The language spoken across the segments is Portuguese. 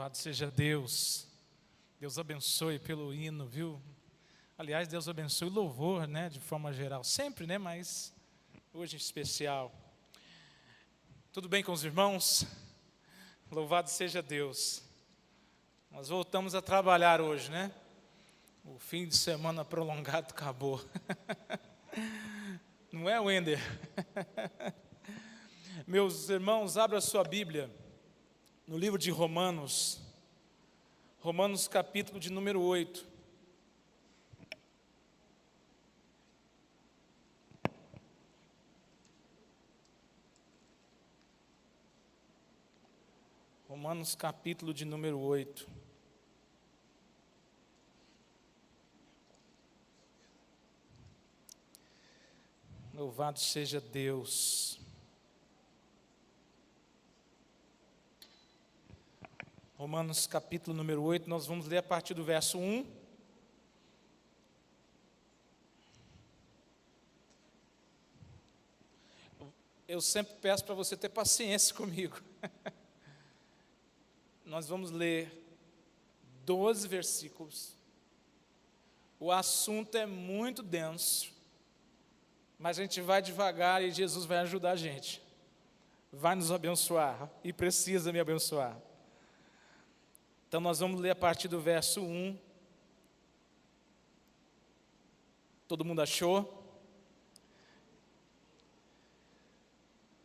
Louvado seja Deus. Deus abençoe pelo hino, viu? Aliás, Deus abençoe o louvor, né, de forma geral. Sempre, né, mas hoje em especial. Tudo bem com os irmãos? Louvado seja Deus. Nós voltamos a trabalhar hoje, né? O fim de semana prolongado acabou. Não é, Wender? Meus irmãos, abra a sua Bíblia no livro de Romanos. Romanos capítulo de número 8. Romanos capítulo de número 8. Louvado seja Deus. Romanos capítulo número 8, nós vamos ler a partir do verso 1. Eu sempre peço para você ter paciência comigo. Nós vamos ler 12 versículos. O assunto é muito denso, mas a gente vai devagar e Jesus vai ajudar a gente. Vai nos abençoar e precisa me abençoar. Então nós vamos ler a partir do verso 1. Todo mundo achou?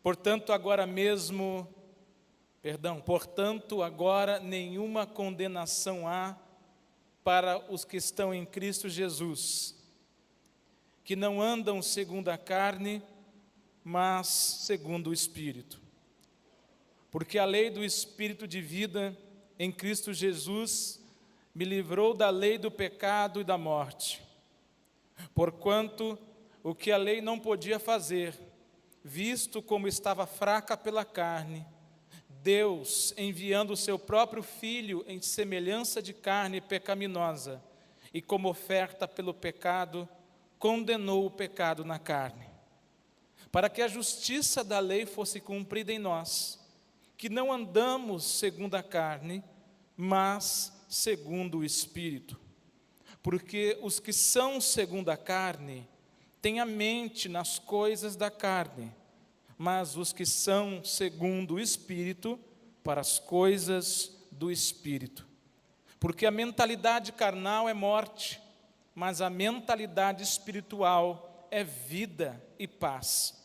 Portanto, agora nenhuma condenação há para os que estão em Cristo Jesus, que não andam segundo a carne, mas segundo o Espírito. Porque a lei do Espírito de vida em Cristo Jesus me livrou da lei do pecado e da morte. Porquanto o que a lei não podia fazer, visto como estava fraca pela carne, Deus, enviando o seu próprio Filho em semelhança de carne pecaminosa, e como oferta pelo pecado, condenou o pecado na carne, para que a justiça da lei fosse cumprida em nós, que não andamos segundo a carne, mas segundo o Espírito. Porque os que são segundo a carne têm a mente nas coisas da carne, mas os que são segundo o Espírito, para as coisas do Espírito. Porque a mentalidade carnal é morte, mas a mentalidade espiritual é vida e paz.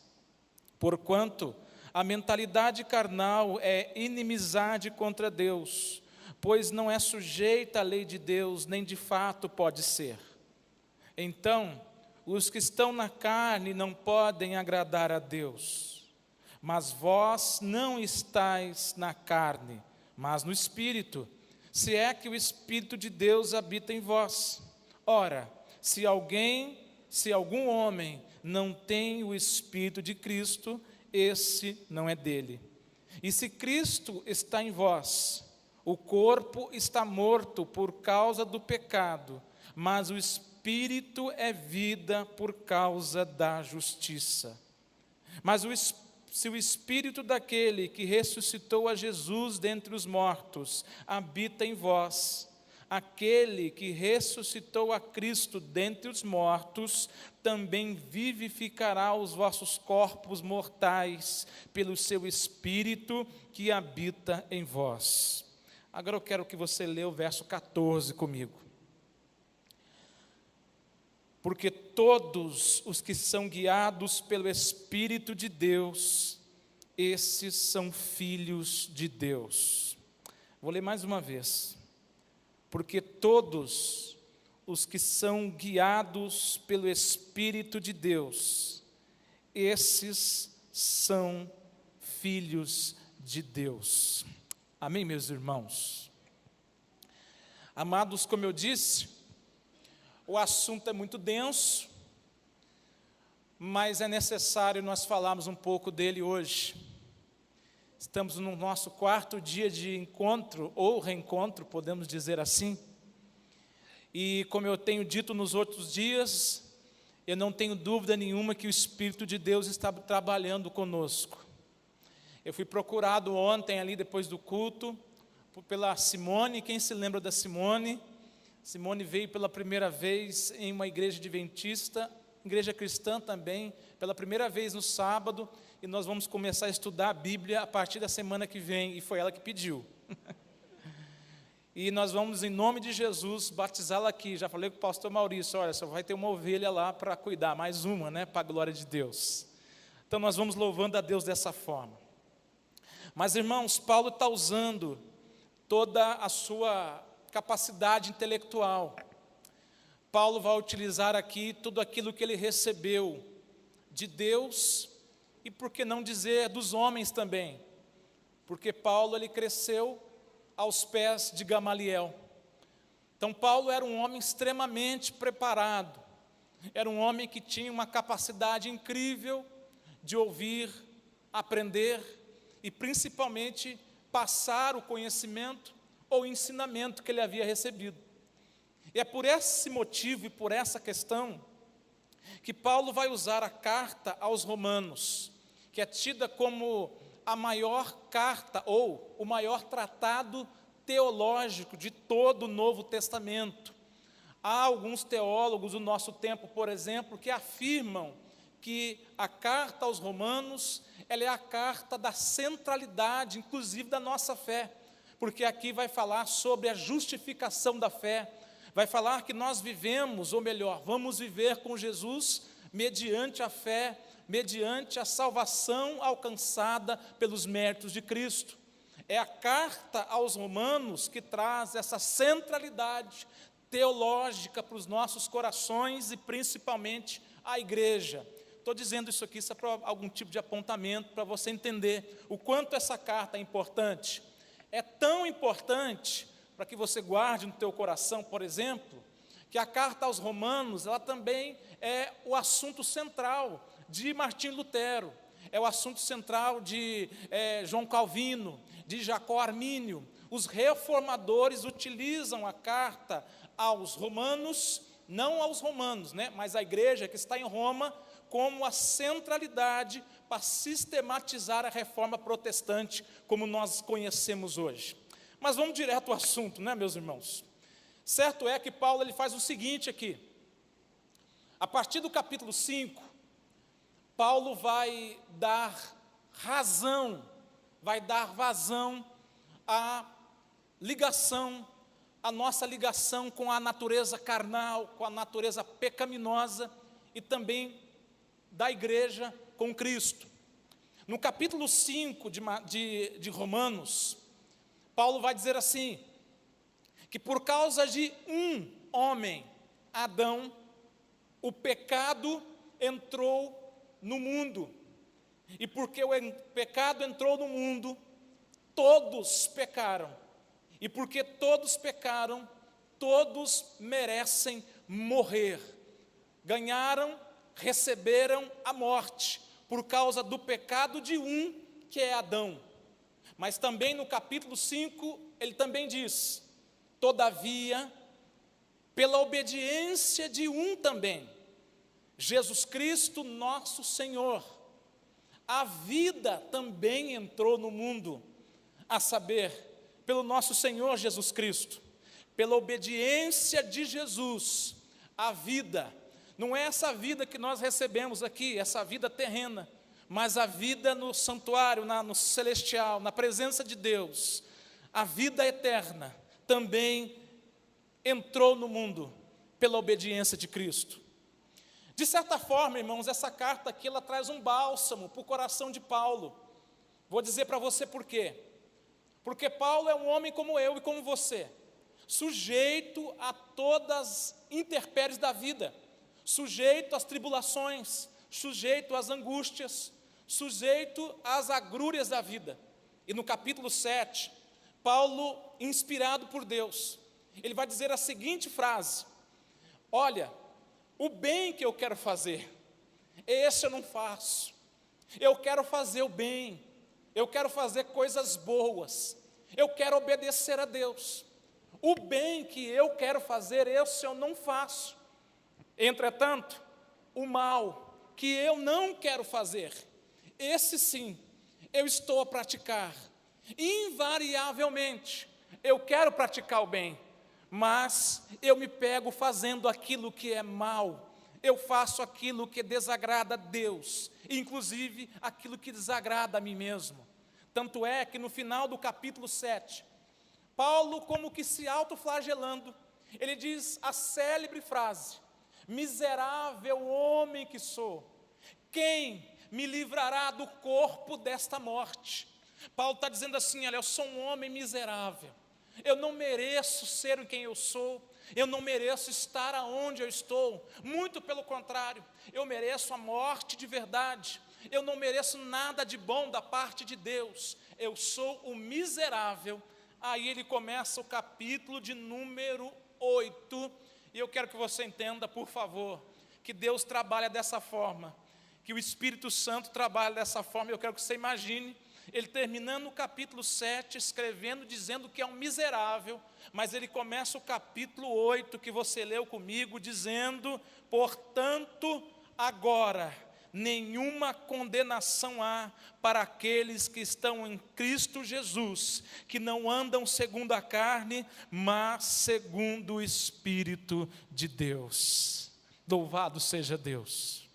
Porquanto a mentalidade carnal é inimizade contra Deus, pois não é sujeita à lei de Deus, nem de fato pode ser. Então, os que estão na carne não podem agradar a Deus. Mas vós não estáis na carne, mas no Espírito, se é que o Espírito de Deus habita em vós. Ora, se algum homem não tem o Espírito de Cristo, esse não é dele. E se Cristo está em vós, o corpo está morto por causa do pecado, mas o Espírito é vida por causa da justiça. Mas se o Espírito daquele que ressuscitou a Jesus dentre os mortos habita em vós, aquele que ressuscitou a Cristo dentre os mortos também vivificará os vossos corpos mortais pelo seu Espírito que habita em vós. Agora eu quero que você leia o verso 14 comigo. Porque todos os que são guiados pelo Espírito de Deus, esses são filhos de Deus. Vou ler mais uma vez. Porque todos os que são guiados pelo Espírito de Deus, esses são filhos de Deus. Amém, meus irmãos? Amados, como eu disse, o assunto é muito denso, mas é necessário nós falarmos um pouco dele hoje. Estamos no nosso 4º dia de encontro, ou reencontro, podemos dizer assim. E como eu tenho dito nos outros dias, eu não tenho dúvida nenhuma que o Espírito de Deus está trabalhando conosco. Eu fui procurado ontem ali depois do culto pela Simone. Quem se lembra da Simone? Simone veio pela primeira vez em uma igreja adventista, igreja cristã também, pela primeira vez no sábado, e nós vamos começar a estudar a Bíblia a partir da semana que vem, e foi ela que pediu. E nós vamos, em nome de Jesus, batizá-la aqui. Já falei com o pastor Maurício, olha, só vai ter uma ovelha lá para cuidar, mais uma, né, para a glória de Deus. Então nós vamos louvando a Deus dessa forma. Mas, irmãos, Paulo está usando toda a sua capacidade intelectual. Paulo vai utilizar aqui tudo aquilo que ele recebeu de Deus e, por que não dizer, dos homens também. Porque Paulo, ele cresceu aos pés de Gamaliel. Então Paulo era um homem extremamente preparado, era um homem que tinha uma capacidade incrível de ouvir, aprender e principalmente passar o conhecimento ou ensinamento que ele havia recebido. E é por esse motivo e por essa questão que Paulo vai usar a carta aos Romanos, que é tida como a maior carta ou o maior tratado teológico de todo o Novo Testamento. Há alguns teólogos do nosso tempo, por exemplo, que afirmam que a carta aos Romanos, ela é a carta da centralidade, inclusive da nossa fé, porque aqui vai falar sobre a justificação da fé, vai falar que nós vivemos, ou melhor, vamos viver com Jesus mediante a fé, mediante a salvação alcançada pelos méritos de Cristo. É a carta aos Romanos que traz essa centralidade teológica para os nossos corações e principalmente a igreja. Estou dizendo isso aqui só para algum tipo de apontamento, para você entender o quanto essa carta é importante. É tão importante, para que você guarde no teu coração, por exemplo, que a carta aos Romanos, ela também é o assunto central de Martinho Lutero, é o assunto central de João Calvino, de Jacó Armínio. Os reformadores utilizam a carta aos Romanos, não aos romanos, né, mas a igreja que está em Roma, como a centralidade para sistematizar a reforma protestante, como nós conhecemos hoje. Mas vamos direto ao assunto, né, meus irmãos? Certo é que Paulo ele faz o seguinte aqui, a partir do capítulo 5, Paulo vai dar razão, vai dar vazão à ligação, à nossa ligação com a natureza carnal, com a natureza pecaminosa e também da igreja com Cristo. No capítulo 5 de Romanos, Paulo vai dizer assim, que por causa de um homem, Adão, o pecado entrou no mundo, e porque o pecado entrou no mundo, todos pecaram, e porque todos pecaram, todos merecem morrer, receberam a morte, por causa do pecado de um, que é Adão. Mas também no capítulo 5, ele também diz, todavia, pela obediência de um também, Jesus Cristo nosso Senhor, a vida também entrou no mundo, a saber, pelo nosso Senhor Jesus Cristo, pela obediência de Jesus, a vida, não é essa vida que nós recebemos aqui, essa vida terrena, mas a vida no santuário, no celestial, na presença de Deus, a vida eterna também entrou no mundo pela obediência de Cristo. De certa forma, irmãos, essa carta aqui, ela traz um bálsamo para o coração de Paulo. Vou dizer para você por quê. Porque Paulo é um homem como eu e como você, sujeito a todas as intempéries da vida, sujeito às tribulações, sujeito às angústias, sujeito às agrúrias da vida. E no capítulo 7, Paulo, inspirado por Deus, ele vai dizer a seguinte frase, olha, o bem que eu quero fazer, esse eu não faço, eu quero fazer o bem, eu quero fazer coisas boas, eu quero obedecer a Deus, o bem que eu quero fazer, esse eu não faço, entretanto, o mal que eu não quero fazer, esse sim, eu estou a praticar, invariavelmente, eu quero praticar o bem, mas eu me pego fazendo aquilo que é mal, eu faço aquilo que desagrada a Deus, inclusive aquilo que desagrada a mim mesmo. Tanto é que no final do capítulo 7, Paulo, como que se autoflagelando, ele diz a célebre frase: miserável homem que sou, quem me livrará do corpo desta morte? Paulo está dizendo assim: olha, eu sou um homem miserável, eu não mereço ser quem eu sou, eu não mereço estar aonde eu estou, muito pelo contrário, eu mereço a morte de verdade, eu não mereço nada de bom da parte de Deus, eu sou o miserável. Aí ele começa o capítulo de número 8, e eu quero que você entenda, por favor, que Deus trabalha dessa forma, que o Espírito Santo trabalha dessa forma. Eu quero que você imagine ele terminando o capítulo 7, escrevendo, dizendo que é um miserável, mas ele começa o capítulo 8, que você leu comigo, dizendo: portanto, agora, nenhuma condenação há para aqueles que estão em Cristo Jesus, que não andam segundo a carne, mas segundo o Espírito de Deus. Louvado seja Deus.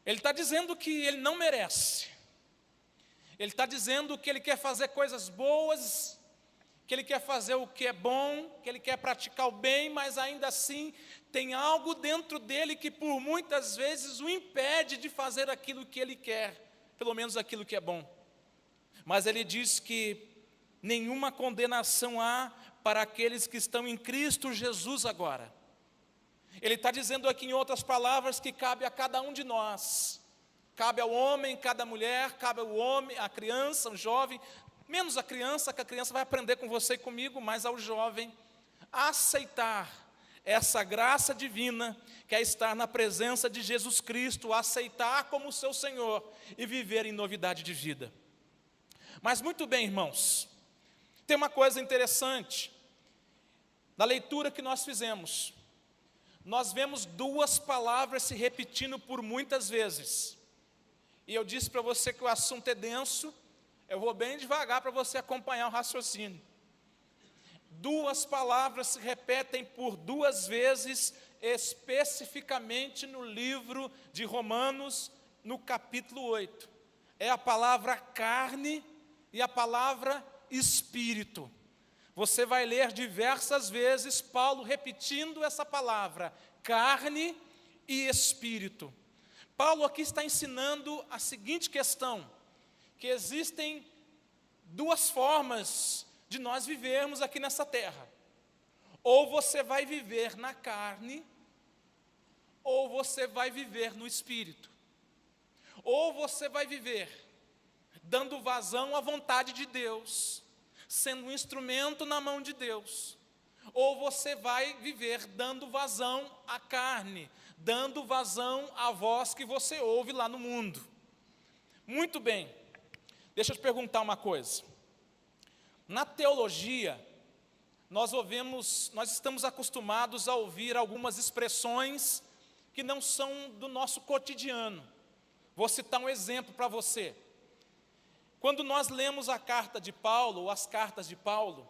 Ele está dizendo que ele não merece, ele está dizendo que ele quer fazer coisas boas, que ele quer fazer o que é bom, que ele quer praticar o bem, mas ainda assim tem algo dentro dele que por muitas vezes o impede de fazer aquilo que ele quer, pelo menos aquilo que é bom. Mas ele diz que nenhuma condenação há para aqueles que estão em Cristo Jesus agora. Ele está dizendo aqui, em outras palavras, que cabe a cada um de nós, cabe ao homem, cada mulher, cabe ao homem, à criança, ao jovem, menos a criança, que a criança vai aprender com você e comigo, mas ao jovem, aceitar essa graça divina, que é estar na presença de Jesus Cristo, aceitar como seu Senhor e viver em novidade de vida. Mas muito bem, irmãos, tem uma coisa interessante, na leitura que nós fizemos, nós vemos duas palavras se repetindo por muitas vezes, e eu disse para você que o assunto é denso, eu vou bem devagar para você acompanhar o raciocínio. Duas palavras se repetem por duas vezes, especificamente no livro de Romanos, no capítulo 8. É a palavra carne e a palavra espírito. Você vai ler diversas vezes Paulo repetindo essa palavra, carne e espírito. Paulo aqui está ensinando a seguinte questão, que existem duas formas de nós vivermos aqui nessa terra. Ou você vai viver na carne, ou você vai viver no espírito. Ou você vai viver dando vazão à vontade de Deus, sendo um instrumento na mão de Deus. Ou você vai viver dando vazão à carne, dando vazão à voz que você ouve lá no mundo. Muito bem, deixa eu te perguntar uma coisa. Na teologia, nós estamos acostumados a ouvir algumas expressões que não são do nosso cotidiano. Vou citar um exemplo para você. Quando nós lemos a carta de Paulo, ou as cartas de Paulo,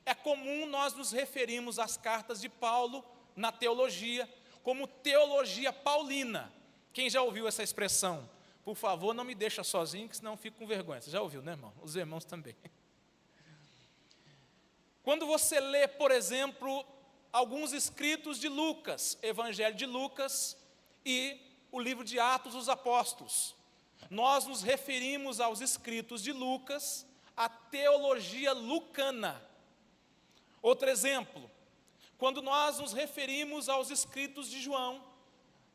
é comum nós nos referirmos às cartas de Paulo na teologia como teologia paulina. Quem já ouviu essa expressão? Por favor, não me deixa sozinho, que senão eu fico com vergonha. Você já ouviu, né, irmão? Os irmãos também. Quando você lê, por exemplo, alguns escritos de Lucas, Evangelho de Lucas e o livro de Atos dos Apóstolos, nós nos referimos aos escritos de Lucas, a teologia lucana. Outro exemplo, quando nós nos referimos aos escritos de João,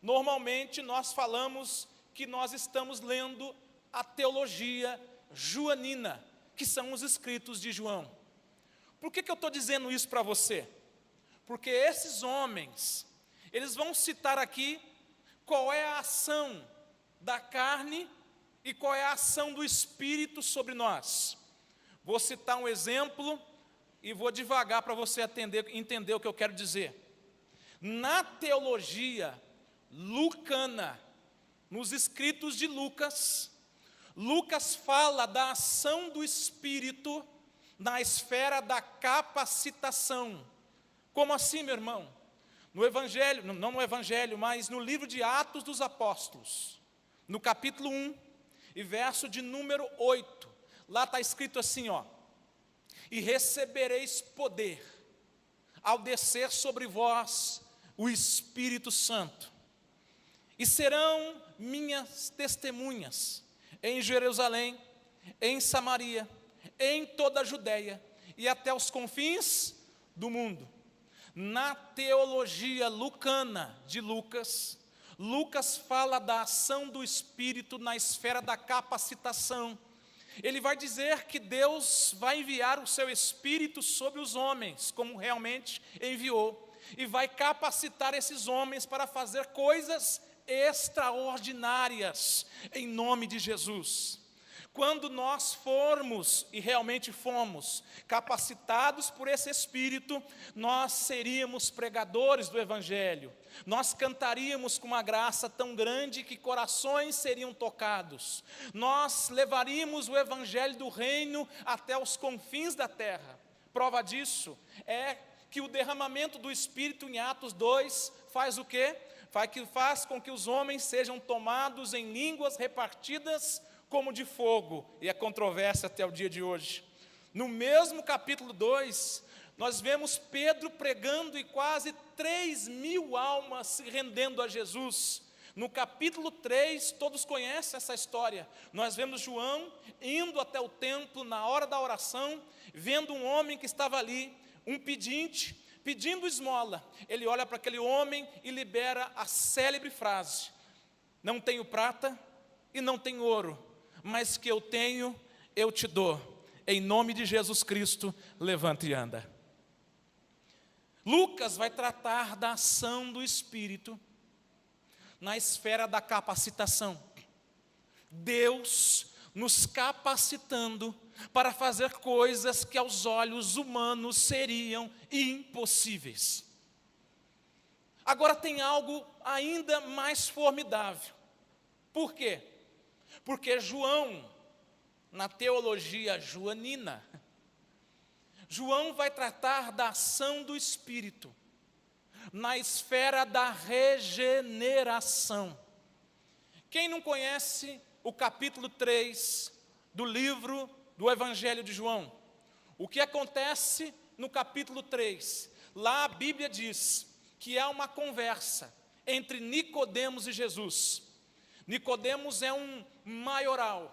normalmente nós falamos que nós estamos lendo a teologia joanina, que são os escritos de João. Por que eu estou dizendo isso para você? Porque esses homens, eles vão citar aqui qual é a ação da carne e qual é a ação do Espírito sobre nós. Vou citar um exemplo e vou devagar para você entender o que eu quero dizer. Na teologia lucana, nos escritos de Lucas, Lucas fala da ação do Espírito na esfera da capacitação. Como assim, meu irmão? No Evangelho, não no Evangelho, mas no livro de Atos dos Apóstolos, no capítulo 1, e verso de número 8, lá está escrito assim, ó: e recebereis poder, ao descer sobre vós o Espírito Santo, e serão minhas testemunhas em Jerusalém, em Samaria, em toda a Judéia e até os confins do mundo. Na teologia lucana de Lucas, Lucas fala da ação do Espírito na esfera da capacitação. Ele vai dizer que Deus vai enviar o seu Espírito sobre os homens, como realmente enviou, e vai capacitar esses homens para fazer coisas extraordinárias, em nome de Jesus. Quando nós formos, e realmente fomos, capacitados por esse Espírito, nós seríamos pregadores do Evangelho, nós cantaríamos com uma graça tão grande que corações seriam tocados, nós levaríamos o Evangelho do reino até os confins da terra. Prova disso é que o derramamento do Espírito em Atos 2 faz o quê? Faz com que os homens sejam tomados em línguas repartidas como de fogo, e é controvérsia até o dia de hoje. No mesmo capítulo 2, nós vemos Pedro pregando e quase 3.000 almas se rendendo a Jesus. No capítulo 3, todos conhecem essa história. Nós vemos João indo até o templo na hora da oração, vendo um homem que estava ali, um pedinte, pedindo esmola. Ele olha para aquele homem e libera a célebre frase: não tenho prata e não tenho ouro, mas que eu tenho, eu te dou. Em nome de Jesus Cristo, levanta e anda. Lucas vai tratar da ação do Espírito na esfera da capacitação. Deus nos capacitando para fazer coisas que aos olhos humanos seriam impossíveis. Agora tem algo ainda mais formidável. Por quê? Porque João, na teologia joanina, João vai tratar da ação do Espírito na esfera da regeneração. Quem não conhece o capítulo 3 do livro do Evangelho de João? O que acontece no capítulo 3? Lá a Bíblia diz que há uma conversa entre Nicodemos e Jesus. Nicodemos é um maioral,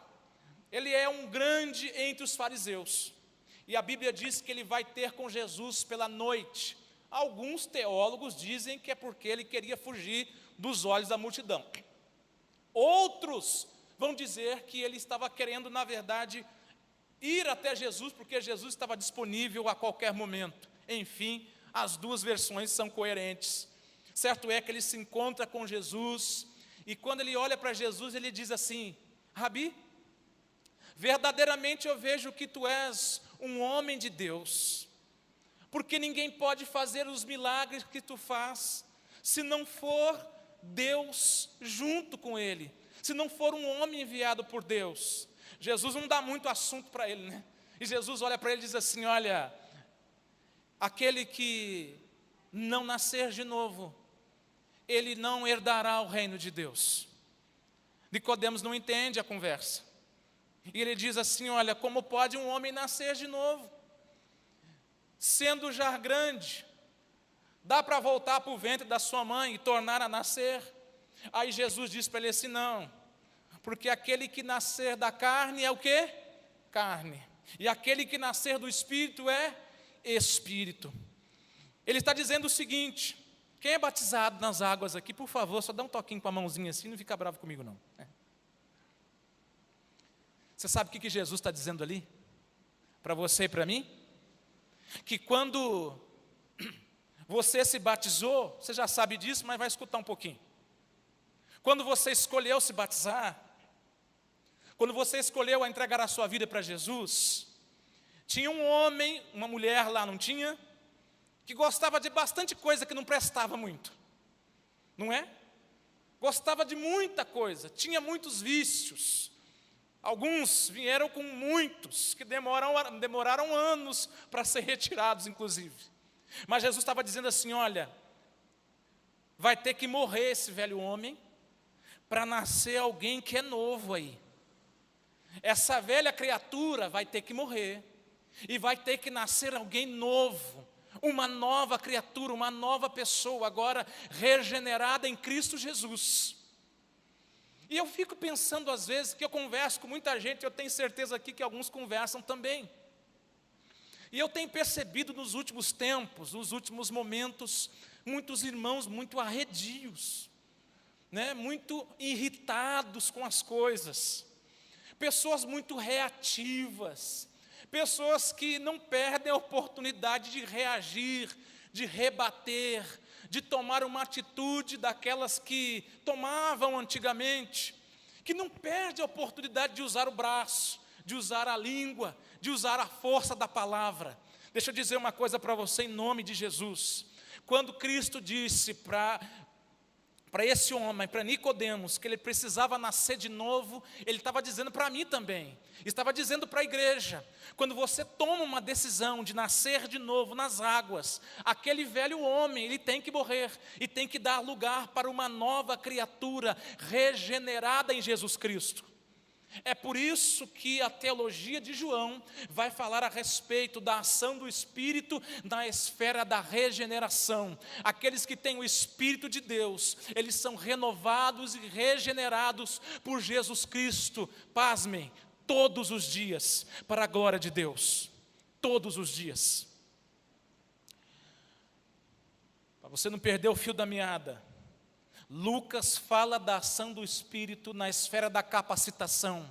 ele é um grande entre os fariseus, e a Bíblia diz que ele vai ter com Jesus pela noite. Alguns teólogos dizem que é porque ele queria fugir dos olhos da multidão. Outros vão dizer que ele estava querendo, na verdade, ir até Jesus, porque Jesus estava disponível a qualquer momento. Enfim, as duas versões são coerentes. Certo é que ele se encontra com Jesus, e quando ele olha para Jesus, ele diz assim: Rabi, verdadeiramente eu vejo que tu és um homem de Deus, porque ninguém pode fazer os milagres que tu faz, se não for Deus junto com ele, se não for um homem enviado por Deus. Jesus não dá muito assunto para ele, né? E Jesus olha para ele e diz assim: olha, aquele que não nascer de novo, ele não herdará o reino de Deus. Nicodemos não entende a conversa, e ele diz assim: olha, como pode um homem nascer de novo, sendo já grande? Dá para voltar para o ventre da sua mãe e tornar a nascer? Aí Jesus diz para ele assim: não, porque aquele que nascer da carne é o quê? Carne, e aquele que nascer do Espírito é Espírito. Ele está dizendo o seguinte: quem é batizado nas águas aqui, por favor, só dá um toquinho com a mãozinha assim, não fica bravo comigo não. Você sabe o que Jesus está dizendo ali? Para você e para mim? Que quando você se batizou, você já sabe disso, mas vai escutar um pouquinho. Quando você escolheu se batizar, quando você escolheu entregar a sua vida para Jesus, tinha um homem, uma mulher lá, não tinha? Que gostava de bastante coisa que não prestava muito, não é? Gostava de muita coisa, tinha muitos vícios. Alguns vieram com muitos, que demoraram anos para ser retirados, inclusive. Mas Jesus estava dizendo assim: olha, vai ter que morrer esse velho homem, para nascer alguém que é novo aí. Essa velha criatura vai ter que morrer, e vai ter que nascer alguém novo, uma nova criatura, uma nova pessoa, agora regenerada em Cristo Jesus. E eu fico pensando às vezes, que eu converso com muita gente, eu tenho certeza aqui que alguns conversam também. E eu tenho percebido nos últimos tempos, nos últimos momentos, muitos irmãos muito arredios, né? Muito irritados com as coisas, pessoas muito reativas, pessoas que não perdem a oportunidade de reagir, de rebater, de tomar uma atitude daquelas que tomavam antigamente, que não perde a oportunidade de usar o braço, de usar a língua, de usar a força da palavra. Deixa eu dizer uma coisa para você em nome de Jesus. Quando Cristo disse para esse homem, para Nicodemos, que ele precisava nascer de novo, ele estava dizendo para mim também, estava dizendo para a igreja: quando você toma uma decisão de nascer de novo nas águas, aquele velho homem, ele tem que morrer, e tem que dar lugar para uma nova criatura, regenerada em Jesus Cristo. É por isso que a teologia de João vai falar a respeito da ação do Espírito na esfera da regeneração. Aqueles que têm o Espírito de Deus, eles são renovados e regenerados por Jesus Cristo, pasmem, todos os dias, para a glória de Deus, todos os dias. Para você não perder o fio da meada, Lucas fala da ação do Espírito na esfera da capacitação.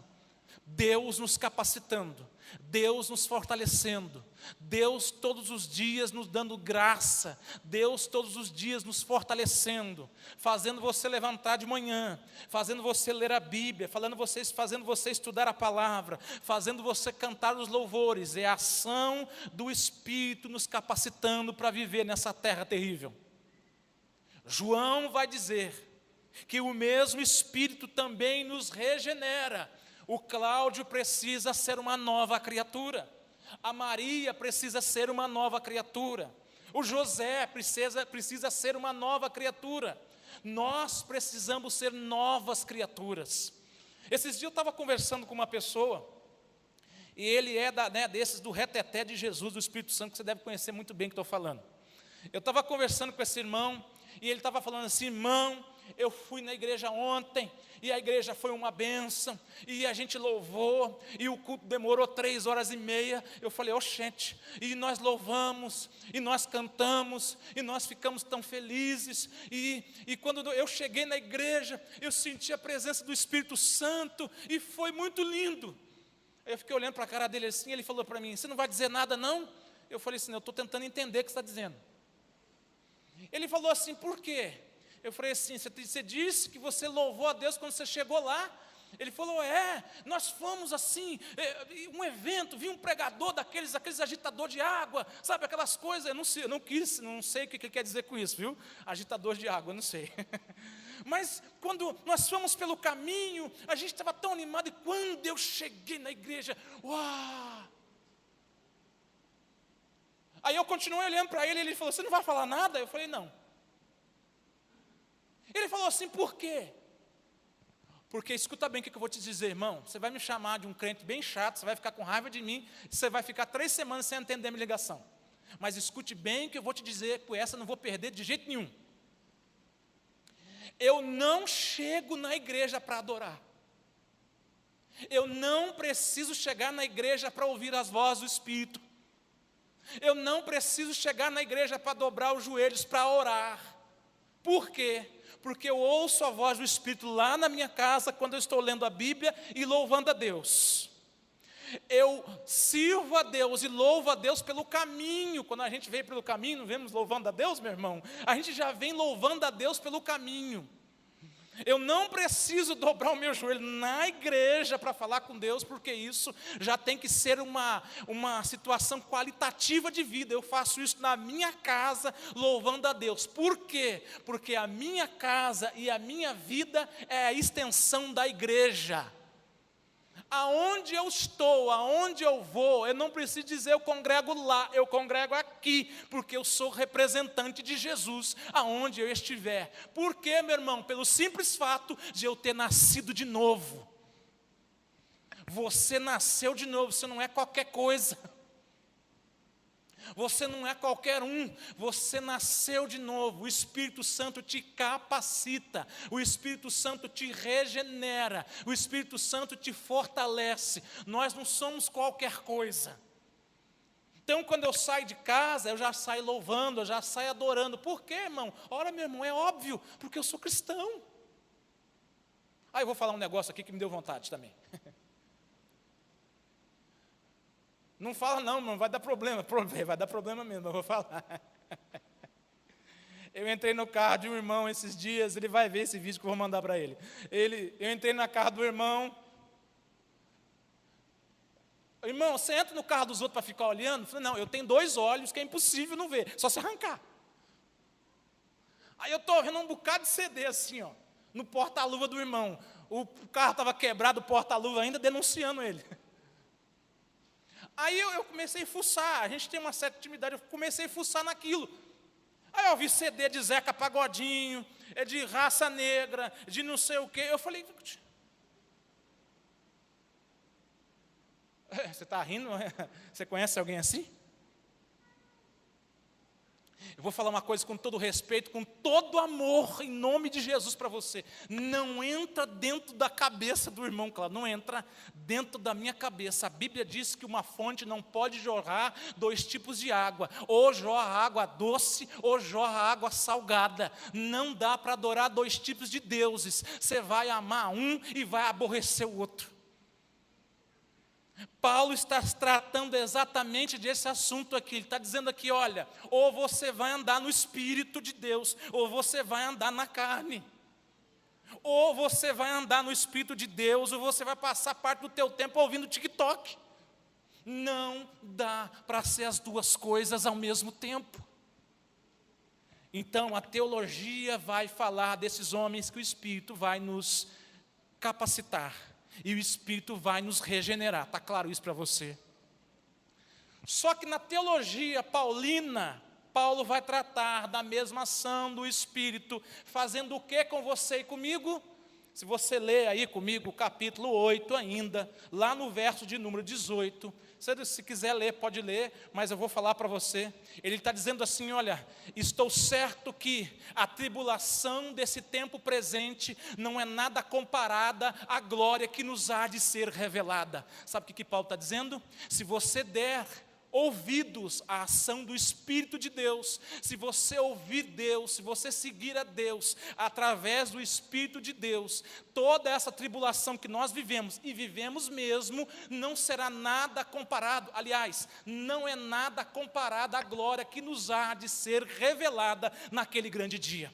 Deus nos capacitando, Deus nos fortalecendo, Deus todos os dias nos dando graça, Deus todos os dias nos fortalecendo, fazendo você levantar de manhã, fazendo você ler a Bíblia, fazendo você estudar a palavra, fazendo você cantar os louvores. É a ação do Espírito nos capacitando para viver nessa terra terrível. João vai dizer que o mesmo Espírito também nos regenera. O Cláudio precisa ser uma nova criatura, a Maria precisa ser uma nova criatura, o José precisa ser uma nova criatura. Nós precisamos ser novas criaturas. Esses dias eu estava conversando com uma pessoa, e ele é desses do reteté de Jesus, do Espírito Santo, que você deve conhecer muito bem o que estou falando. Eu estava conversando com esse irmão, e ele estava falando assim: irmão, eu fui na igreja ontem, e a igreja foi uma bênção, e a gente louvou, e o culto demorou 3h30, eu falei: oxente, e nós louvamos, e nós cantamos, e nós ficamos tão felizes, e quando eu cheguei na igreja, eu senti a presença do Espírito Santo, e foi muito lindo. Aí eu fiquei olhando para a cara dele assim, ele falou para mim: você não vai dizer nada não? Eu falei assim: eu estou tentando entender o que você está dizendo. Ele falou assim: por quê? Eu falei assim: você disse que você louvou a Deus quando você chegou lá. Ele falou: nós fomos assim, um evento, vi um pregador aqueles agitador de água, sabe, aquelas coisas. Eu não sei o que ele quer dizer com isso, viu? Agitador de água, eu não sei. Mas quando nós fomos pelo caminho, a gente estava tão animado, e quando eu cheguei na igreja, uau! Aí eu continuei olhando para ele, ele falou: você não vai falar nada? Eu falei: não. Ele falou assim: por quê? Porque, escuta bem o que eu vou te dizer, irmão, você vai me chamar de um crente bem chato, você vai ficar com raiva de mim, você vai ficar 3 semanas sem entender a minha ligação. Mas escute bem o que eu vou te dizer, com essa eu não vou perder de jeito nenhum. Eu não chego na igreja para adorar. Eu não preciso chegar na igreja para ouvir as vozes do Espírito. Eu não preciso chegar na igreja para dobrar os joelhos, para orar. Por quê? Porque eu ouço a voz do Espírito lá na minha casa, quando eu estou lendo a Bíblia e louvando a Deus. Eu sirvo a Deus e louvo a Deus pelo caminho. Quando a gente vem pelo caminho, não vemos louvando a Deus, meu irmão? A gente já vem louvando a Deus pelo caminho. Eu não preciso dobrar o meu joelho na igreja para falar com Deus, porque isso já tem que ser uma situação qualitativa de vida. Eu faço isso na minha casa, louvando a Deus. Por quê? Porque a minha casa e a minha vida é a extensão da igreja. Aonde eu estou, aonde eu vou, eu não preciso dizer eu congrego lá, eu congrego aqui, porque eu sou representante de Jesus, aonde eu estiver. Por quê, meu irmão? Pelo simples fato de eu ter nascido de novo. Você nasceu de novo, você não é qualquer coisa. Você não é qualquer um, você nasceu de novo. O Espírito Santo te capacita, o Espírito Santo te regenera, o Espírito Santo te fortalece. Nós não somos qualquer coisa. Então, quando eu saio de casa, eu já saio louvando, eu já saio adorando. Por quê, irmão? Ora, meu irmão, é óbvio, porque eu sou cristão. Eu vou falar um negócio aqui que me deu vontade também. Não fala não, irmão, vai dar problema. Vai dar problema mesmo, eu vou falar. Eu entrei no carro de um irmão esses dias, ele vai ver esse vídeo que eu vou mandar para ele. Eu entrei na carro do irmão. Irmão, você entra no carro dos outros para ficar olhando? Eu falei, não, eu tenho 2 olhos que é impossível não ver, só se arrancar. Aí eu estou vendo um bocado de CD assim, ó, no porta-luva do irmão. O carro estava quebrado, o porta-luva ainda denunciando ele. Aí eu comecei a fuçar, a gente tem uma certa intimidade, eu comecei a fuçar naquilo. Aí eu vi CD de Zeca Pagodinho, de Raça Negra, de não sei o quê. Eu falei, você está rindo? Você conhece alguém assim? Eu vou falar uma coisa com todo respeito, com todo amor, em nome de Jesus para você. Não entra dentro da cabeça do irmão, claro, não entra dentro da minha cabeça. A Bíblia diz que uma fonte não pode jorrar 2 tipos de água. Ou jorra água doce, ou jorra água salgada. Não dá para adorar 2 tipos de deuses. Você vai amar um e vai aborrecer o outro. Paulo está tratando exatamente desse assunto aqui. Ele está dizendo aqui, olha, ou você vai andar no Espírito de Deus, ou você vai andar na carne. Ou você vai andar no Espírito de Deus, ou você vai passar parte do teu tempo ouvindo TikTok. Não dá para ser as 2 coisas ao mesmo tempo. Então, a teologia vai falar desses homens que o Espírito vai nos capacitar. E o Espírito vai nos regenerar, está claro isso para você? Só que na teologia paulina, Paulo vai tratar da mesma ação do Espírito, fazendo o que com você e comigo? Se você ler aí comigo o capítulo 8 ainda, lá no verso de número 18, se quiser ler, pode ler, mas eu vou falar para você. Ele está dizendo assim, olha, estou certo que a tribulação desse tempo presente não é nada comparada à glória que nos há de ser revelada. Sabe o que Paulo está dizendo? Se você der ouvidos à ação do Espírito de Deus, se você ouvir Deus, se você seguir a Deus, através do Espírito de Deus, toda essa tribulação que nós vivemos, e vivemos mesmo, não será nada comparado, aliás, não é nada comparado à glória que nos há de ser revelada naquele grande dia.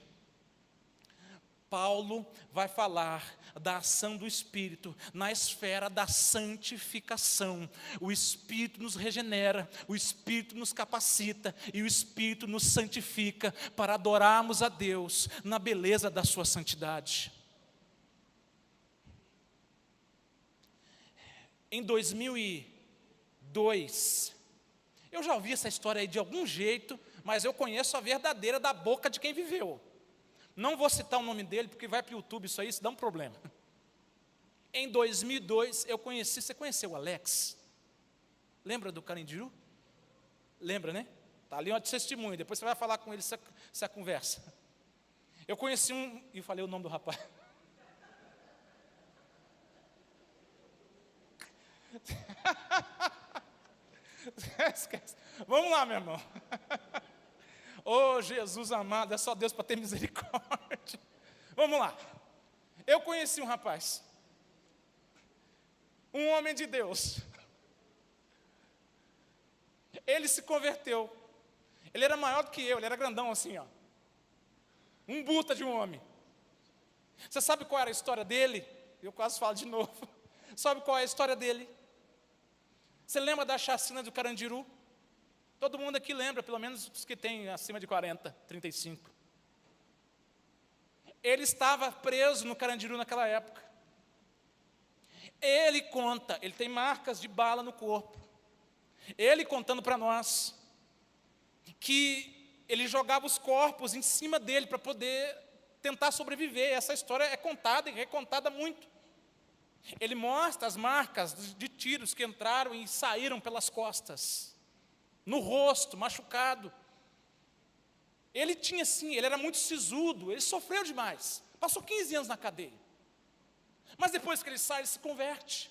Paulo vai falar da ação do Espírito na esfera da santificação. O Espírito nos regenera, o Espírito nos capacita e o Espírito nos santifica para adorarmos a Deus na beleza da sua santidade. Em 2002, eu já ouvi essa história aí de algum jeito, mas eu conheço a verdadeira da boca de quem viveu. Não vou citar o nome dele, porque vai para o YouTube isso aí, isso dá um problema. Em 2002, você conheceu o Alex? Lembra do Carandiru? Lembra, né? Está ali um testemunho, depois você vai falar com ele essa conversa. Eu conheci e falei o nome do rapaz. Esquece. Vamos lá, meu irmão. Oh, Jesus amado, é só Deus para ter misericórdia. Vamos lá. Eu conheci um rapaz, um homem de Deus. Ele se converteu. Ele era maior do que eu, ele era grandão assim, ó. Um buta de um homem. Você sabe qual era a história dele? Eu quase falo de novo. Sabe qual é a história dele? Você lembra da chacina do Carandiru? Todo mundo aqui lembra, pelo menos os que têm acima de 40, 35. Ele estava preso no Carandiru naquela época. Ele conta, ele tem marcas de bala no corpo. Ele contando para nós que ele jogava os corpos em cima dele para poder tentar sobreviver. Essa história é contada e recontada muito. Ele mostra as marcas de tiros que entraram e saíram pelas costas, no rosto, machucado. Ele tinha sim, ele era muito sisudo, ele sofreu demais. Passou 15 anos na cadeia. Mas depois que ele sai, ele se converte.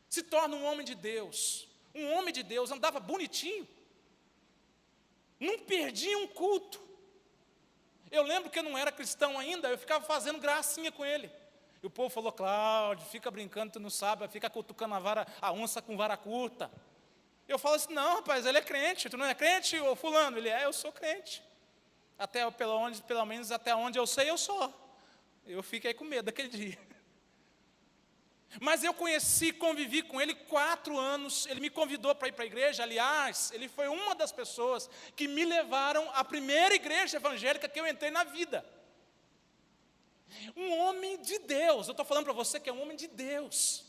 Se torna um homem de Deus. Um homem de Deus, andava bonitinho. Não perdia um culto. Eu lembro que eu não era cristão ainda, eu ficava fazendo gracinha com ele. E o povo falou: Cláudio, fica brincando, tu não sabe, fica cutucando a onça com vara curta. Eu falo assim: não, rapaz, ele é crente, tu não é crente, ô fulano? Ele é, eu sou crente. Pelo menos até onde eu sei, eu sou. Eu fiquei com medo daquele dia. Mas eu convivi com ele 4 anos, ele me convidou para ir para a igreja. Aliás, ele foi uma das pessoas que me levaram à primeira igreja evangélica que eu entrei na vida. Um homem de Deus, eu estou falando para você que é um homem de Deus.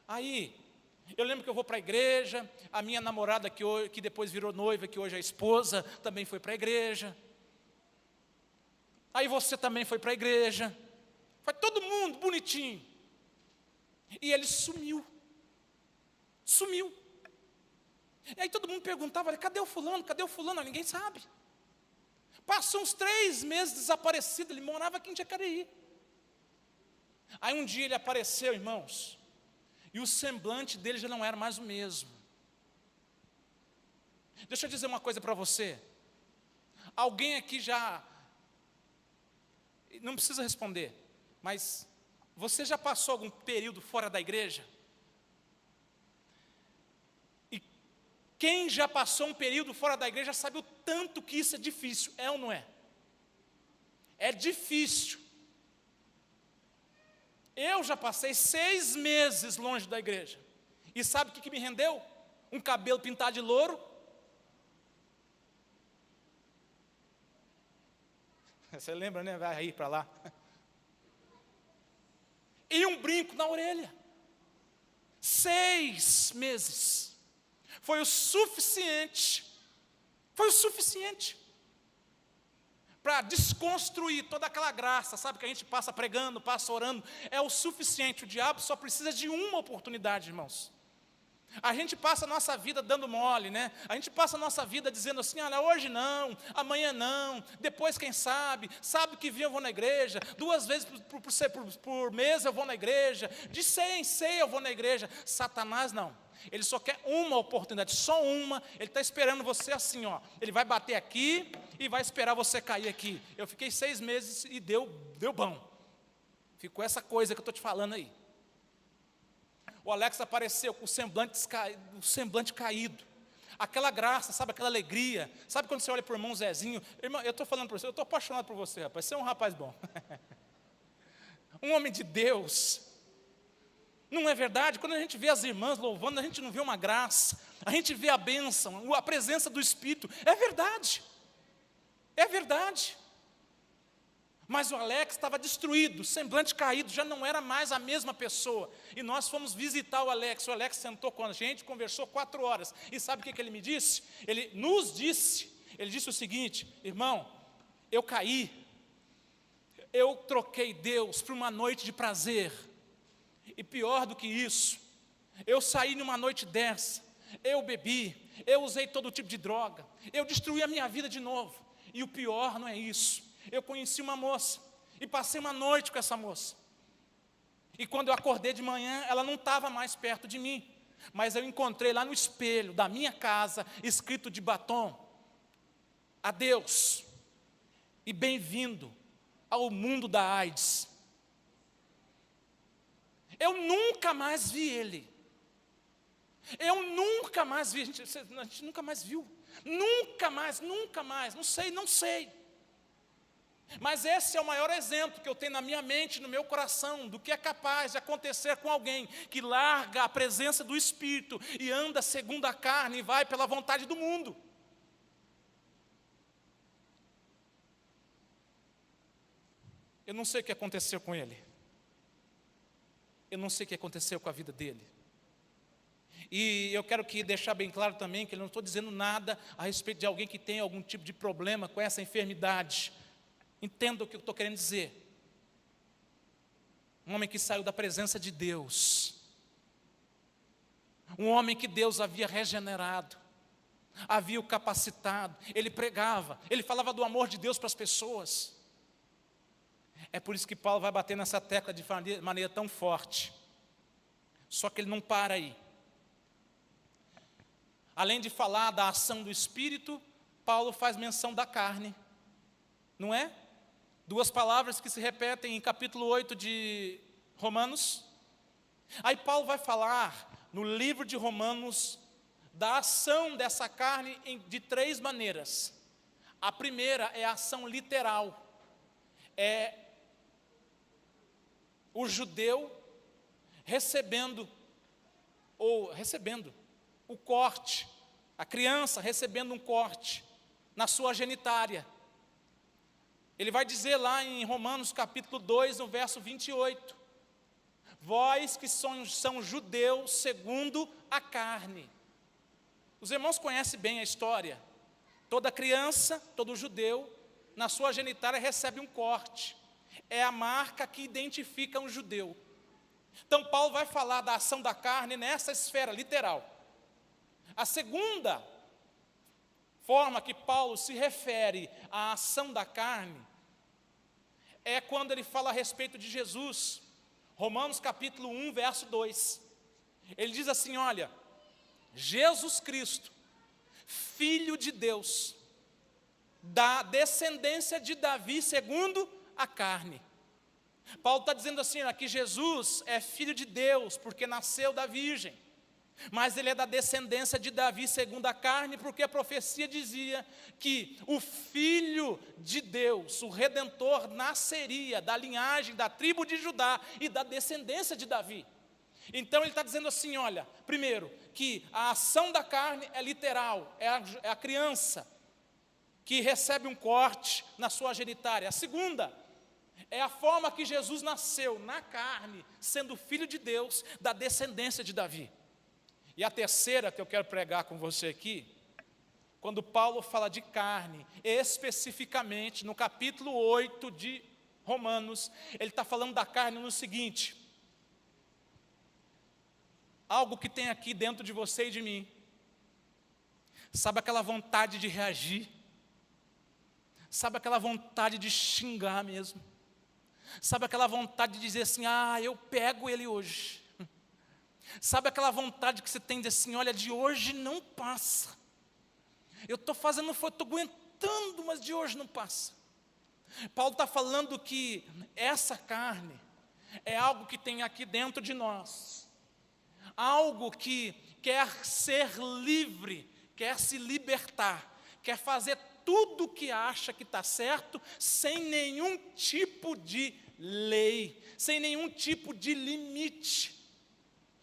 Aí, eu lembro que eu vou para a igreja, a minha namorada que depois virou noiva, que hoje é esposa, também foi para a igreja. Aí você também foi para a igreja. Foi todo mundo bonitinho. E ele sumiu. Sumiu. E aí todo mundo perguntava: cadê o fulano? Cadê o fulano? Ninguém sabe. Passou uns 3 meses desaparecido. Ele morava aqui em Jacareí. Aí um dia ele apareceu, irmãos, e o semblante dele já não era mais o mesmo. Deixa eu dizer uma coisa para você. Alguém aqui já, não precisa responder, mas você já passou algum período fora da igreja? E quem já passou um período fora da igreja sabe o tanto que isso é difícil, é ou não é? É difícil. Eu já passei 6 meses longe da igreja. E sabe o que me rendeu? Um cabelo pintado de louro. Você lembra, né? Vai aí para lá. E um brinco na orelha. 6 meses. Foi o suficiente para desconstruir toda aquela graça, sabe, que a gente passa pregando, passa orando. É o suficiente. O diabo só precisa de uma oportunidade, irmãos. A gente passa a nossa vida dando mole, né? A gente passa a nossa vida dizendo assim: olha, hoje não, amanhã não, depois quem sabe, sábado que vem eu vou na igreja, 2 vezes por mês eu vou na igreja, de 100 em 100 eu vou na igreja. Satanás não, ele só quer uma oportunidade, só uma. Ele está esperando você assim, ó. Ele vai bater aqui e vai esperar você cair aqui. Eu fiquei 6 meses e deu bom. Ficou essa coisa que eu estou te falando aí. O Alex apareceu com o semblante caído. Aquela graça, sabe, aquela alegria. Sabe quando você olha para o irmão Zezinho? Irmão, eu estou falando para você, eu estou apaixonado por você, rapaz. Você é um rapaz bom. Um homem de Deus. Não é verdade? Quando a gente vê as irmãs louvando, a gente não vê uma graça. A gente vê a bênção, a presença do Espírito. É verdade. É verdade. Mas o Alex estava destruído, semblante caído, já não era mais a mesma pessoa. E nós fomos visitar o Alex sentou com a gente, conversou 4 horas. E sabe o que ele me disse? Ele disse o seguinte: irmão, eu caí, eu troquei Deus por uma noite de prazer. E pior do que isso, eu saí numa noite dessa, eu bebi, eu usei todo tipo de droga, eu destruí a minha vida de novo. E o pior não é isso. Eu conheci uma moça e passei uma noite com essa moça. E quando eu acordei de manhã, ela não estava mais perto de mim. Mas eu encontrei lá no espelho da minha casa, escrito de batom: adeus e bem-vindo ao mundo da AIDS. Eu nunca mais vi ele. Eu nunca mais vi. A gente nunca mais viu. Nunca mais, não sei. Mas esse é o maior exemplo que eu tenho na minha mente, no meu coração, do que é capaz de acontecer com alguém que larga a presença do Espírito e anda segundo a carne e vai pela vontade do mundo. Eu não sei o que aconteceu com ele. eu não sei o que aconteceu com a vida dele. E eu quero deixar bem claro também que eu não estou dizendo nada a respeito de alguém que tem algum tipo de problema com essa enfermidade. Entenda o que eu estou querendo dizer. Um homem que saiu da presença de Deus. Um homem que Deus havia regenerado, havia o capacitado. Ele pregava, ele falava do amor de Deus para as pessoas. É por isso que Paulo vai bater nessa tecla de maneira tão forte. Só que ele não para aí. Além de falar da ação do Espírito, Paulo faz menção da carne. Não é? Duas palavras que se repetem em capítulo 8 de Romanos. Aí Paulo vai falar no livro de Romanos da ação dessa carne de três maneiras. A primeira é a ação literal. É o judeu recebendo o corte, a criança recebendo um corte na sua genitária. Ele vai dizer lá em Romanos capítulo 2, no verso 28, vós que são judeus segundo a carne. Os irmãos conhecem bem a história. Toda criança, todo judeu, na sua genitália recebe um corte. É a marca que identifica um judeu. Então Paulo vai falar da ação da carne nessa esfera literal. A segunda forma que Paulo se refere à ação da carne é quando ele fala a respeito de Jesus. Romanos capítulo 1, verso 2. Ele diz assim, olha, Jesus Cristo, Filho de Deus, da descendência de Davi segundo a carne. Paulo está dizendo assim, que Jesus é Filho de Deus, porque nasceu da virgem. Mas ele é da descendência de Davi segundo a carne, porque a profecia dizia que o Filho de Deus, o Redentor, nasceria da linhagem, da tribo de Judá e da descendência de Davi. Então ele está dizendo assim, olha, primeiro, que a ação da carne é literal, é a criança que recebe um corte na sua genitária. A segunda é a forma que Jesus nasceu na carne, sendo Filho de Deus, da descendência de Davi. E a terceira que eu quero pregar com você aqui, quando Paulo fala de carne, especificamente no capítulo 8 de Romanos, ele está falando da carne no seguinte: algo que tem aqui dentro de você e de mim, sabe aquela vontade de reagir, sabe aquela vontade de xingar mesmo, sabe aquela vontade de dizer assim, eu pego ele hoje. Sabe aquela vontade que você tem de assim, olha, de hoje não passa. Eu estou fazendo, estou aguentando, mas de hoje não passa. Paulo está falando que essa carne é algo que tem aqui dentro de nós. Algo que quer ser livre, quer se libertar, quer fazer tudo o que acha que está certo, sem nenhum tipo de lei, sem nenhum tipo de limite.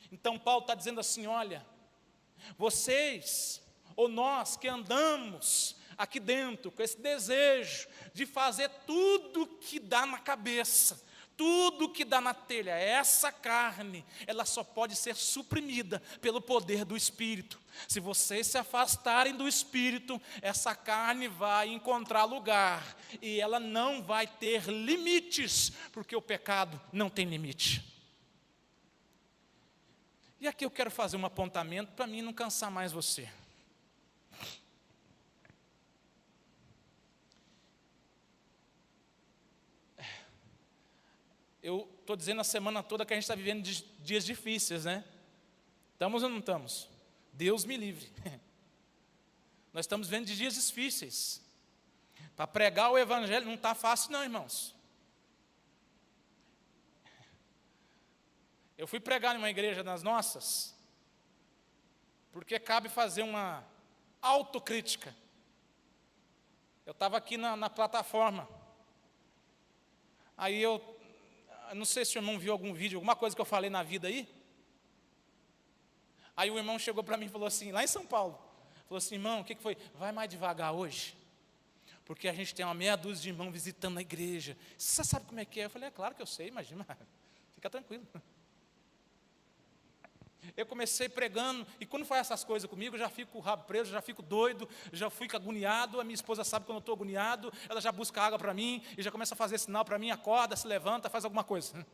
Então Paulo está dizendo assim, olha, vocês, ou nós que andamos aqui dentro com esse desejo de fazer tudo que dá na cabeça, tudo que dá na telha, essa carne, ela só pode ser suprimida pelo poder do Espírito. Se vocês se afastarem do Espírito, essa carne vai encontrar lugar, e ela não vai ter limites, porque o pecado não tem limite. E aqui eu quero fazer um apontamento para mim não cansar mais você. Eu estou dizendo a semana toda que a gente está vivendo dias difíceis, né? Estamos ou não estamos? Deus me livre. Nós estamos vivendo dias difíceis. Para pregar o Evangelho não está fácil não, irmãos. Eu fui pregar em uma igreja das nossas, porque cabe fazer uma autocrítica. Eu estava aqui na plataforma, aí eu não sei se o irmão viu algum vídeo, alguma coisa que eu falei na vida aí. Aí o irmão chegou para mim e falou assim, lá em São Paulo, falou assim, irmão, o que foi? Vai mais devagar hoje, porque a gente tem uma meia dúzia de irmãos visitando a igreja. Você sabe como é que é? Eu falei, é claro que eu sei, imagina, fica tranquilo. Eu comecei pregando, e quando faz essas coisas comigo, eu já fico com o rabo preso, já fico doido, já fico agoniado. A minha esposa sabe quando eu estou agoniado, ela já busca água para mim, e já começa a fazer sinal para mim, acorda, se levanta, faz alguma coisa.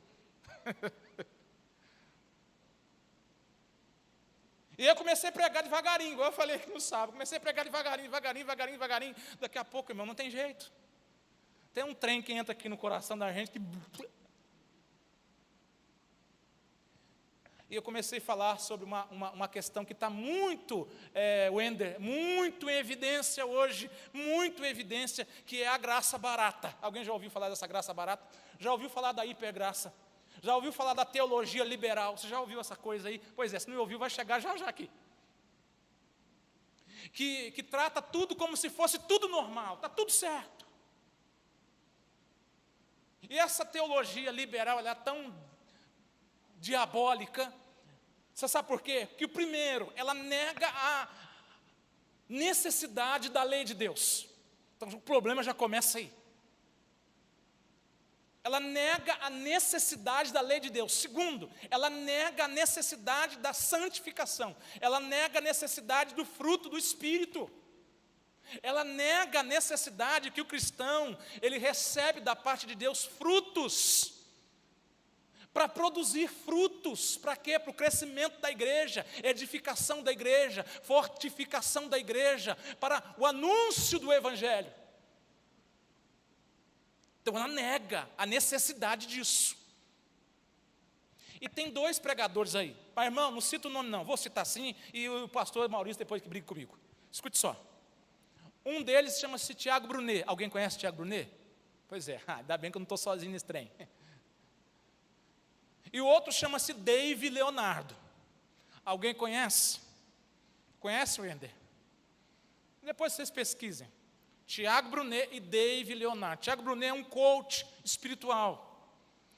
E eu comecei a pregar devagarinho, igual eu falei aqui no sábado, comecei a pregar devagarinho. Daqui a pouco, irmão, não tem jeito. Tem um trem que entra aqui no coração da gente que... E eu comecei a falar sobre uma questão que está muito, Wender, muito em evidência hoje, muito em evidência, que é a graça barata. Alguém já ouviu falar dessa graça barata? Já ouviu falar da hipergraça? Já ouviu falar da teologia liberal? Você já ouviu essa coisa aí? Pois é, se não ouviu, vai chegar já aqui. Que trata tudo como se fosse tudo normal, está tudo certo. E essa teologia liberal, ela é tão diabólica. Você sabe por quê? Que o primeiro, ela nega a necessidade da lei de Deus. Então o problema já começa aí. Ela nega a necessidade da lei de Deus. Segundo, ela nega a necessidade da santificação. Ela nega a necessidade do fruto do Espírito. Ela nega a necessidade que o cristão, ele recebe da parte de Deus frutos. Para produzir frutos, para quê? Para o crescimento da igreja, edificação da igreja, fortificação da igreja, para o anúncio do Evangelho. Então ela nega a necessidade disso. E tem dois pregadores aí. Mas, irmão, não cito o nome não, vou citar sim, e o pastor Maurício depois que briga comigo. Escute só. Um deles chama-se Tiago Brunet. Alguém conhece Tiago Brunet? Pois é, ainda bem que eu não estou sozinho nesse trem. E o outro chama-se Dave Leonardo. Alguém conhece? Conhece, Wender? Depois vocês pesquisem. Tiago Brunet e Dave Leonardo. Tiago Brunet é um coach espiritual.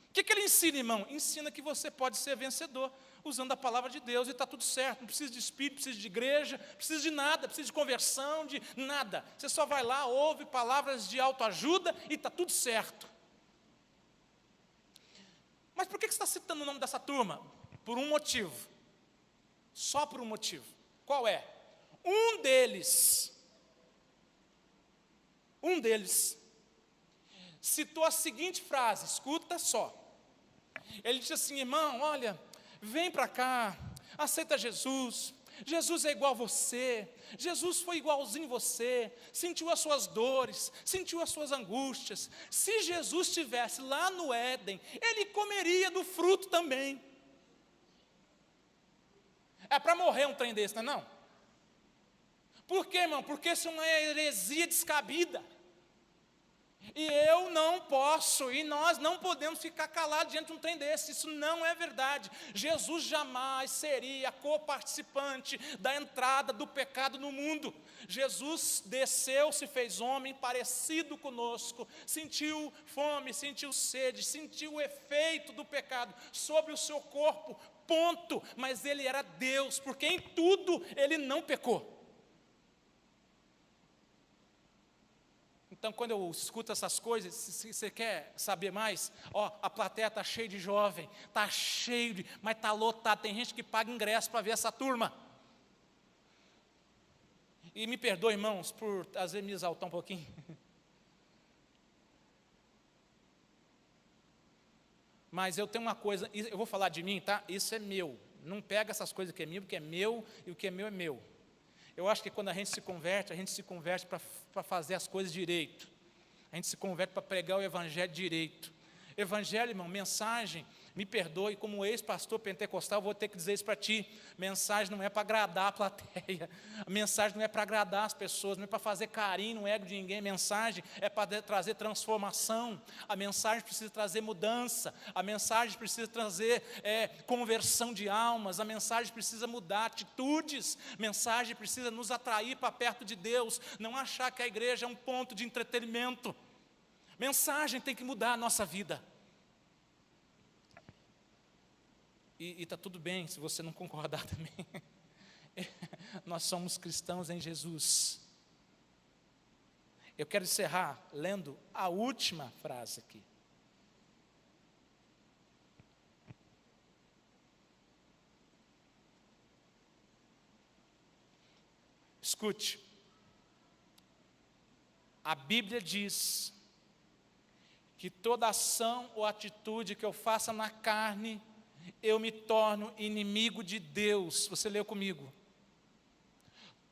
O que ele ensina, irmão? Ensina que você pode ser vencedor usando a palavra de Deus e está tudo certo. Não precisa de espírito, precisa de igreja, precisa de nada, precisa de conversão, de nada. Você só vai lá, ouve palavras de autoajuda e está tudo certo. Mas por que você está citando o nome dessa turma? Por um motivo. Só por um motivo. Qual é? Um deles citou a seguinte frase, escuta só. Ele disse assim: irmão, olha, vem para cá, aceita Jesus. Jesus é igual a você, Jesus foi igualzinho você, sentiu as suas dores, sentiu as suas angústias. Se Jesus estivesse lá no Éden, ele comeria do fruto também. É para morrer um trem desse, não é não? Por quê, irmão? Porque isso é uma heresia descabida. E eu não posso, e nós não podemos ficar calados diante de um trem desse. Isso não é verdade. Jesus jamais seria coparticipante da entrada do pecado no mundo. Jesus desceu, se fez homem, parecido conosco, sentiu fome, sentiu sede, sentiu o efeito do pecado sobre o seu corpo, ponto. Mas ele era Deus, porque em tudo ele não pecou. Então, quando eu escuto essas coisas, se você quer saber mais, a plateia está cheia de jovem, está cheio, mas está lotado, tem gente que paga ingresso para ver essa turma. E me perdoe, irmãos, por às vezes me exaltar um pouquinho. Mas eu tenho uma coisa, eu vou falar de mim, tá? Isso é meu. Não pega essas coisas que é minha, porque é meu, e o que é meu é meu. Eu acho que quando a gente se converte para fazer as coisas direito. A gente se converte para pregar o Evangelho direito. Evangelho, irmão, mensagem, me perdoe, como ex-pastor pentecostal, eu vou ter que dizer isso para ti. Mensagem não é para agradar a plateia. A mensagem não é para agradar as pessoas, não é para fazer carinho no ego de ninguém. Mensagem é para trazer transformação. A mensagem precisa trazer mudança. A mensagem precisa trazer conversão de almas. A mensagem precisa mudar atitudes. A mensagem precisa nos atrair para perto de Deus. Não achar que a igreja é um ponto de entretenimento. Mensagem tem que mudar a nossa vida. E está tudo bem se você não concordar também. Nós somos cristãos em Jesus. Eu quero encerrar lendo a última frase aqui. Escute, a Bíblia diz que toda ação ou atitude que eu faça na carne, eu me torno inimigo de Deus. Você leu comigo?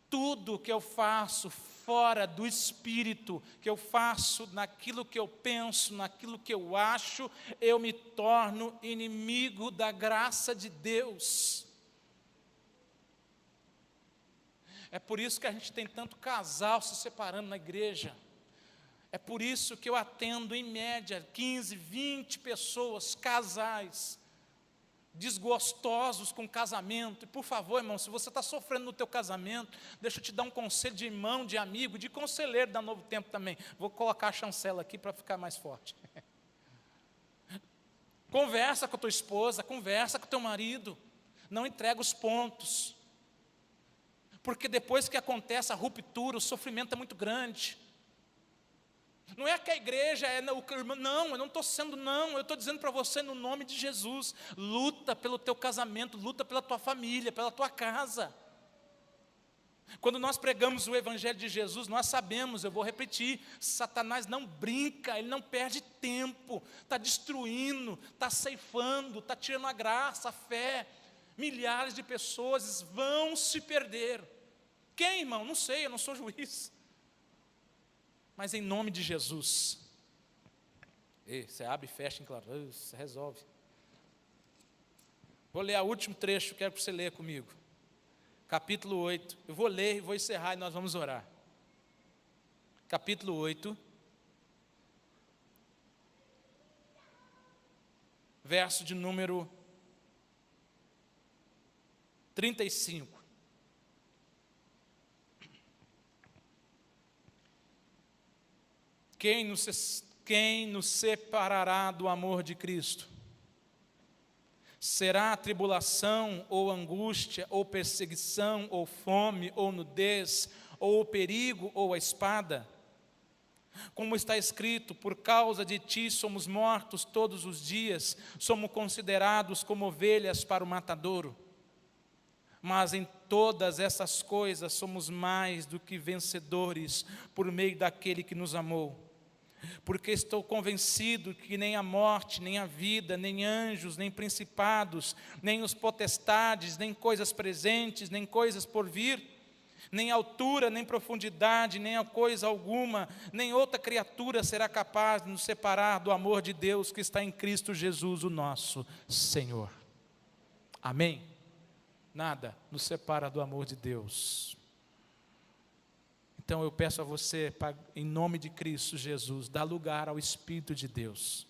Tudo que eu faço fora do Espírito, que eu faço naquilo que eu penso, naquilo que eu acho, eu me torno inimigo da graça de Deus. É por isso que a gente tem tanto casal se separando na igreja. É por isso que eu atendo, em média, 15, 20 pessoas, casais, desgostosos com o casamento. E por favor, irmão, se você está sofrendo no teu casamento, deixa eu te dar um conselho de irmão, de amigo, de conselheiro da Novo Tempo também. Vou colocar a chancela aqui para ficar mais forte. Conversa com a tua esposa, conversa com o teu marido. Não entrega os pontos. Porque depois que acontece a ruptura, o sofrimento é muito grande. Não é que a igreja é não, eu não estou sendo eu estou dizendo para você no nome de Jesus, luta pelo teu casamento, luta pela tua família, pela tua casa. Quando nós pregamos o Evangelho de Jesus, nós sabemos, eu vou repetir, Satanás não brinca, ele não perde tempo, está destruindo, está ceifando, está tirando a graça, a fé. Milhares de pessoas vão se perder. Quem, irmão? Não sei, eu não sou juiz. Mas em nome de Jesus, você abre e fecha em claro, você resolve. Vou ler o último trecho, quero que você leia comigo. Capítulo 8, eu vou ler e vou encerrar e nós vamos orar. Capítulo 8, verso de número 35. Quem nos separará do amor de Cristo? Será a tribulação, ou angústia, ou perseguição, ou fome, ou nudez, ou o perigo, ou a espada? Como está escrito, por causa de ti somos mortos todos os dias, somos considerados como ovelhas para o matadouro. Mas em todas essas coisas somos mais do que vencedores, por meio daquele que nos amou. Porque estou convencido que nem a morte, nem a vida, nem anjos, nem principados, nem os potestades, nem coisas presentes, nem coisas por vir, nem altura, nem profundidade, nem a coisa alguma, nem outra criatura será capaz de nos separar do amor de Deus que está em Cristo Jesus, o nosso Senhor. Amém? Nada nos separa do amor de Deus. Então eu peço a você, em nome de Cristo Jesus, dá lugar ao Espírito de Deus.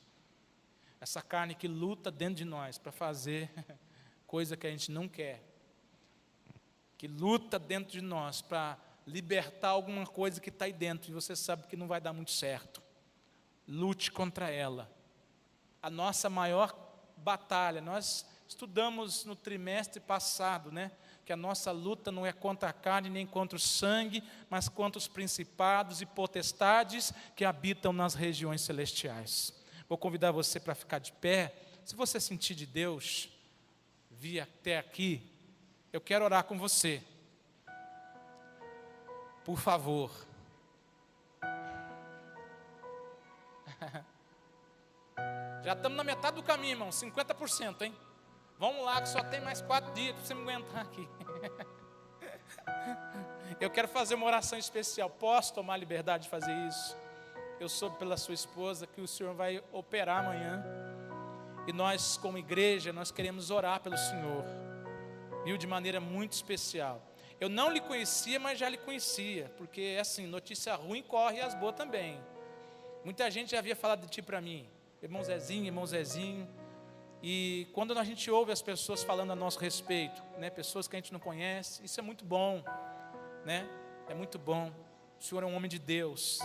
Essa carne que luta dentro de nós para fazer coisa que a gente não quer. Que luta dentro de nós para libertar alguma coisa que está aí dentro e você sabe que não vai dar muito certo. Lute contra ela. A nossa maior batalha, nós estudamos no trimestre passado, que a nossa luta não é contra a carne nem contra o sangue, mas contra os principados e potestades que habitam nas regiões celestiais. Vou convidar você para ficar de pé. Se você sentir de Deus, vir até aqui, eu quero orar com você. Por favor. Já estamos na metade do caminho, irmão, 50%, hein? Vamos lá, que só tem mais 4 dias para você me aguentar aqui. Eu quero fazer uma oração especial. Posso tomar a liberdade de fazer isso? Eu soube pela sua esposa que o Senhor vai operar amanhã. E nós, como igreja, nós queremos orar pelo Senhor. Viu? De maneira muito especial. Eu não lhe conhecia, mas já lhe conhecia. Porque, assim, notícia ruim corre e as boas também. Muita gente já havia falado de ti para mim. Irmão Zezinho. E quando a gente ouve as pessoas falando a nosso respeito, pessoas que a gente não conhece, isso é muito bom, é muito bom. O Senhor é um homem de Deus,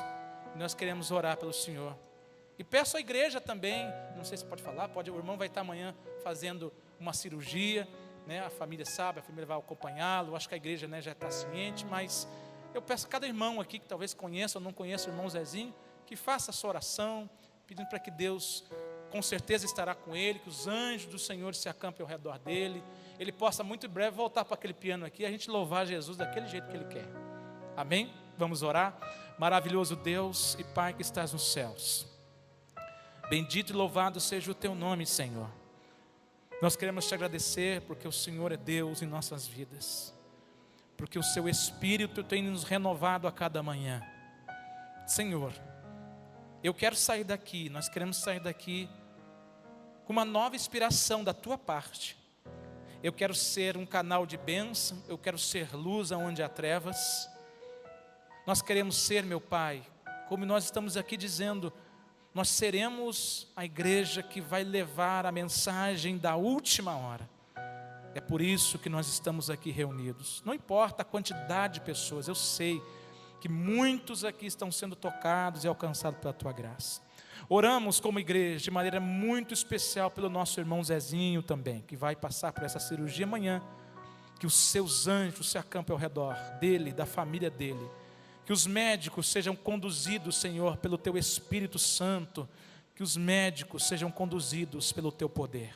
e nós queremos orar pelo Senhor. E peço à igreja também, não sei se pode falar, o irmão vai estar amanhã fazendo uma cirurgia, a família sabe, a família vai acompanhá-lo, acho que a igreja já está ciente, mas eu peço a cada irmão aqui, que talvez conheça ou não conheça o irmão Zezinho, que faça a sua oração, pedindo para que Deus com certeza estará com ele, que os anjos do Senhor se acampem ao redor dele, ele possa muito em breve voltar para aquele piano aqui, a gente louvar Jesus daquele jeito que ele quer. Amém? Vamos orar? Maravilhoso Deus e Pai que estás nos céus, bendito e louvado seja o teu nome, Senhor. Nós queremos te agradecer porque o Senhor é Deus em nossas vidas, porque o seu Espírito tem nos renovado a cada manhã. Senhor, eu quero sair daqui, nós queremos sair daqui com uma nova inspiração da tua parte. Eu quero ser um canal de bênção, eu quero ser luz aonde há trevas. Nós queremos ser, meu Pai, como nós estamos aqui dizendo, nós seremos a igreja que vai levar a mensagem da última hora. É por isso que nós estamos aqui reunidos. Não importa a quantidade de pessoas, eu sei que muitos aqui estão sendo tocados e alcançados pela tua graça. Oramos como igreja de maneira muito especial pelo nosso irmão Zezinho também, que vai passar por essa cirurgia amanhã. Que os seus anjos se acampem ao redor dele, da família dele. Que os médicos sejam conduzidos, Senhor, pelo teu Espírito Santo. Que os médicos sejam conduzidos pelo teu poder.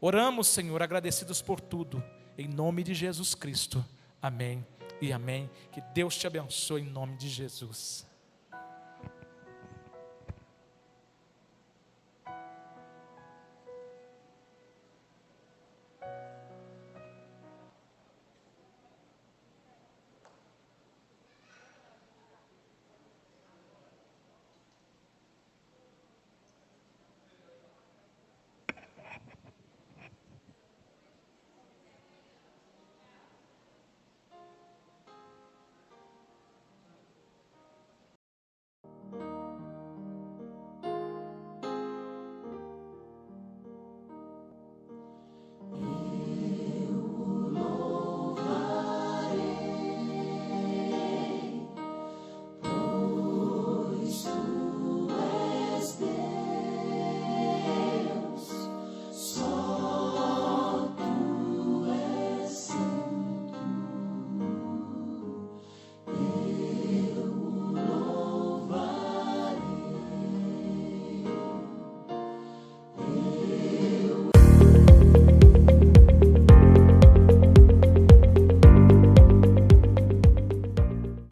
Oramos, Senhor, agradecidos por tudo, em nome de Jesus Cristo. Amém e amém. Que Deus te abençoe em nome de Jesus.